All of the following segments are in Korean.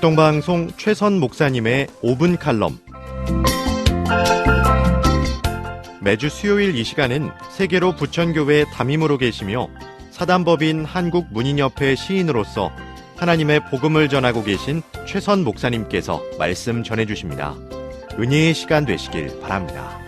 극동방송 최선 목사님의 5분 칼럼. 매주 수요일 이 시간은 세계로 부천교회 담임으로 계시며 사단법인 한국문인협회 시인으로서 하나님의 복음을 전하고 계신 최선 목사님께서 말씀 전해주십니다. 은혜의 시간 되시길 바랍니다.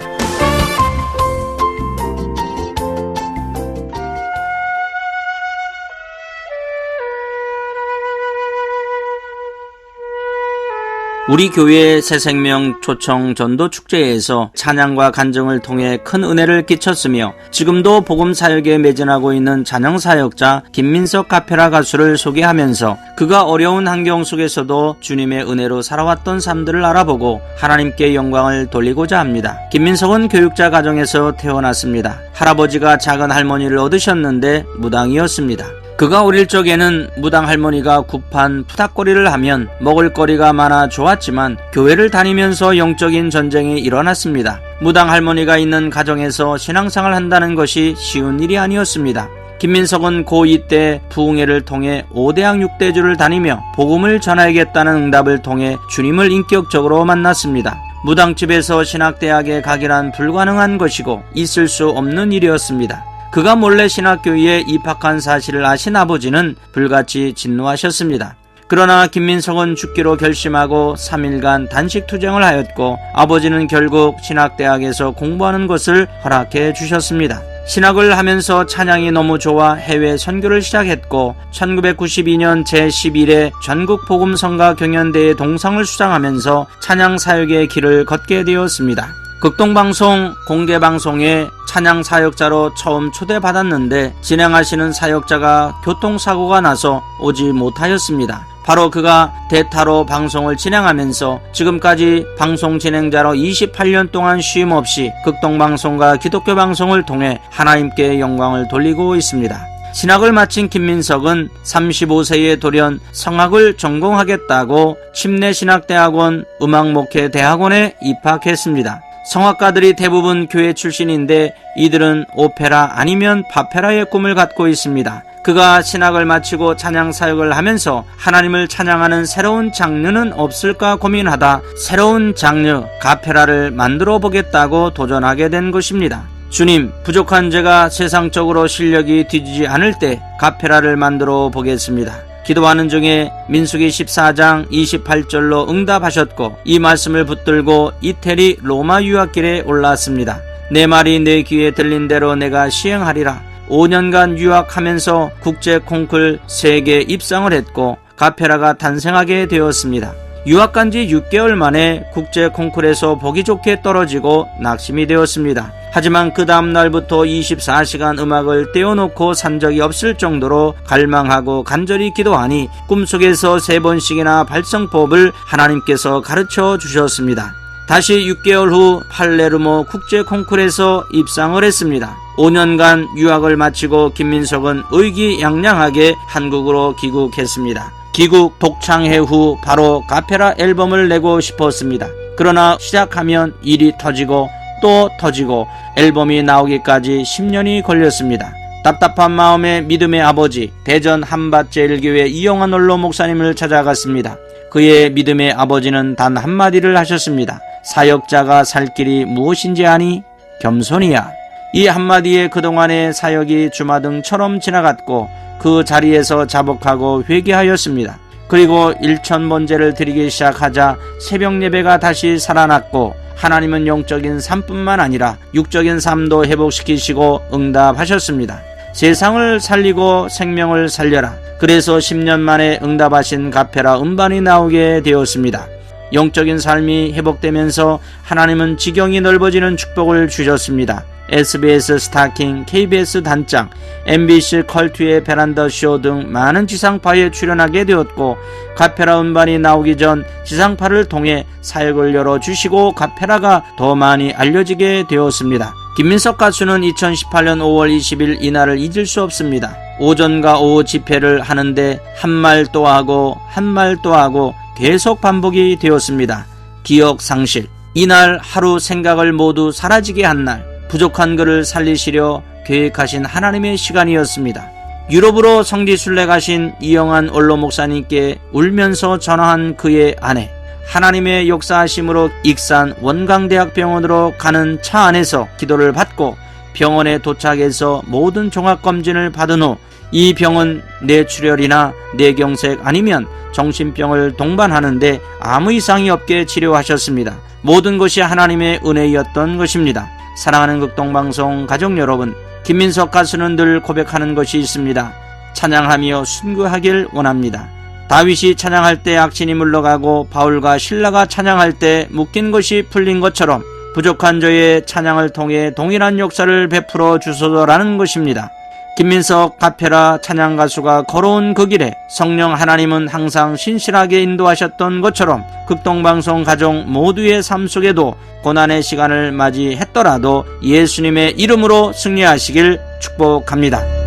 우리 교회의 새생명 초청 전도 축제에서 찬양과 간증을 통해 큰 은혜를 끼쳤으며 지금도 복음 사역에 매진하고 있는 찬양 사역자 김민석 카페라 가수를 소개하면서 그가 어려운 환경 속에서도 주님의 은혜로 살아왔던 삶들을 알아보고 하나님께 영광을 돌리고자 합니다. 김민석은 교육자 가정에서 태어났습니다. 할아버지가 작은 할머니를 얻으셨는데 무당이었습니다. 그가 어릴 적에는 무당 할머니가 굽한 푸닥거리를 하면 먹을거리가 많아 좋았지만 교회를 다니면서 영적인 전쟁이 일어났습니다. 무당 할머니가 있는 가정에서 신앙생활을 한다는 것이 쉬운 일이 아니었습니다. 김민석은 고2 때 부흥회를 통해 5대학 6대주를 다니며 복음을 전하야겠다는 응답을 통해 주님을 인격적으로 만났습니다. 무당집에서 신학대학에 가기란 불가능한 것이고 있을 수 없는 일이었습니다. 그가 몰래 신학교에 입학한 사실을 아신 아버지는 불같이 진노하셨습니다. 그러나 김민석은 죽기로 결심하고 3일간 단식 투쟁을 하였고 아버지는 결국 신학대학에서 공부하는 것을 허락해 주셨습니다. 신학을 하면서 찬양이 너무 좋아 해외 선교를 시작했고 1992년 제11회 전국 복음성가 경연대회 동상을 수상하면서 찬양 사역의 길을 걷게 되었습니다. 극동방송 공개방송에 찬양 사역자로 처음 초대받았는데 진행하시는 사역자가 교통사고가 나서 오지 못하였습니다. 바로 그가 대타로 방송을 진행하면서 지금까지 방송 진행자로 28년 동안 쉼 없이 극동방송과 기독교 방송을 통해 하나님께 영광을 돌리고 있습니다. 신학을 마친 김민석은 35세에 돌연 성악을 전공하겠다고 침례신학대학원 음악목회대학원에 입학했습니다. 성악가들이 대부분 교회 출신인데 이들은 오페라 아니면 바페라의 꿈을 갖고 있습니다. 그가 신학을 마치고 찬양 사역을 하면서 하나님을 찬양하는 새로운 장르는 없을까 고민하다 새로운 장르 가페라를 만들어 보겠다고 도전하게 된 것입니다. 주님, 부족한 제가 세상적으로 실력이 뒤지지 않을 때 가페라를 만들어 보겠습니다. 기도하는 중에 민수기 14장 28절로 응답하셨고 이 말씀을 붙들고 이태리 로마 유학길에 올랐습니다. 내 말이 내 귀에 들린 대로 내가 시행하리라. 5년간 유학하면서 국제 콩쿨 3개 입상을 했고 가페라가 탄생하게 되었습니다. 유학 간 지 6개월 만에 국제 콩쿨에서 보기 좋게 떨어지고 낙심이 되었습니다. 하지만 그 다음 날부터 24시간 음악을 떼어놓고 산 적이 없을 정도로 갈망하고 간절히 기도하니 꿈속에서 3번씩이나 발성법을 하나님께서 가르쳐 주셨습니다. 다시 6개월 후 팔레르모 국제 콩쿨에서 입상을 했습니다. 5년간 유학을 마치고 김민석은 의기양양하게 한국으로 귀국했습니다. 귀국 독창회 후 바로 가페라 앨범을 내고 싶었습니다. 그러나 시작하면 일이 터지고 또 터지고 앨범이 나오기까지 10년이 걸렸습니다. 답답한 마음에 믿음의 아버지 대전 한밭제일교회 이용환 원로 목사님을 찾아갔습니다. 그의 믿음의 아버지는 단 한마디를 하셨습니다. 사역자가 살 길이 무엇인지 아니? 겸손이야. 이 한마디에 그동안의 사역이 주마등처럼 지나갔고 그 자리에서 자복하고 회개하였습니다. 그리고 1000번제를 드리기 시작하자 새벽 예배가 다시 살아났고 하나님은 영적인 삶뿐만 아니라 육적인 삶도 회복시키시고 응답하셨습니다. 세상을 살리고 생명을 살려라. 그래서 10년 만에 응답하신 가페라 음반이 나오게 되었습니다. 영적인 삶이 회복되면서 하나님은 지경이 넓어지는 축복을 주셨습니다. SBS 스타킹, KBS 단장, MBC 컬투의 베란다 쇼 등 많은 지상파에 출연하게 되었고 가페라 음반이 나오기 전 지상파를 통해 사역을 열어주시고 가페라가 더 많이 알려지게 되었습니다. 김민석 가수는 2018년 5월 20일 이날을 잊을 수 없습니다. 오전과 오후 집회를 하는데 한 말 또 하고 한 말 또 하고 계속 반복이 되었습니다. 기억 상실. 이날 하루 생각을 모두 사라지게 한 날, 부족한 그를 살리시려 계획하신 하나님의 시간이었습니다. 유럽으로 성지순례 가신 이영환 원로 목사님께 울면서 전화한 그의 아내. 하나님의 역사하심으로 익산 원광대학병원으로 가는 차 안에서 기도를 받고 병원에 도착해서 모든 종합검진을 받은 후 이 병은 뇌출혈이나 뇌경색 아니면 정신병을 동반하는데 아무 이상이 없게 치료하셨습니다. 모든 것이 하나님의 은혜였던 것입니다. 사랑하는 극동방송 가족 여러분, 김민석 가수는 늘 고백하는 것이 있습니다. 찬양하며 순교하길 원합니다. 다윗이 찬양할 때 악신이 물러가고 바울과 실라가 찬양할 때 묶인 것이 풀린 것처럼 부족한 저의 찬양을 통해 동일한 역사를 베풀어 주소서라는 것입니다. 김민석 가페라 찬양가수가 걸어온 그 길에 성령 하나님은 항상 신실하게 인도하셨던 것처럼 극동방송 가족 모두의 삶 속에도 고난의 시간을 맞이했더라도 예수님의 이름으로 승리하시길 축복합니다.